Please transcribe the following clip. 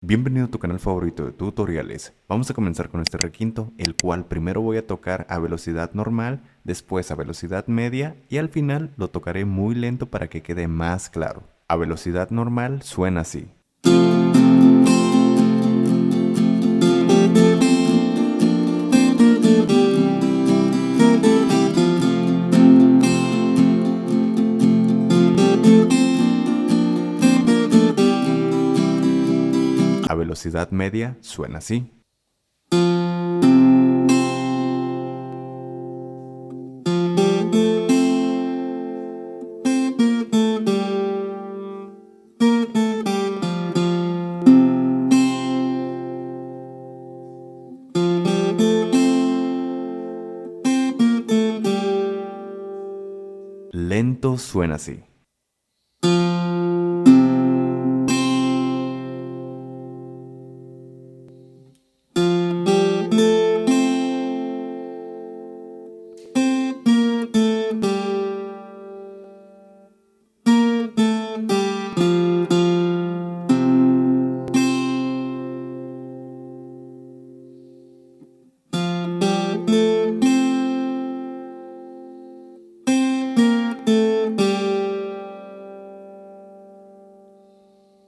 Bienvenido a tu canal favorito de tutoriales. Vamos a comenzar con este requinto, el cual primero voy a tocar a velocidad normal, después a velocidad media y al final lo tocaré muy lento para que quede más claro. A velocidad normal suena así. A velocidad media suena así. Lento suena así.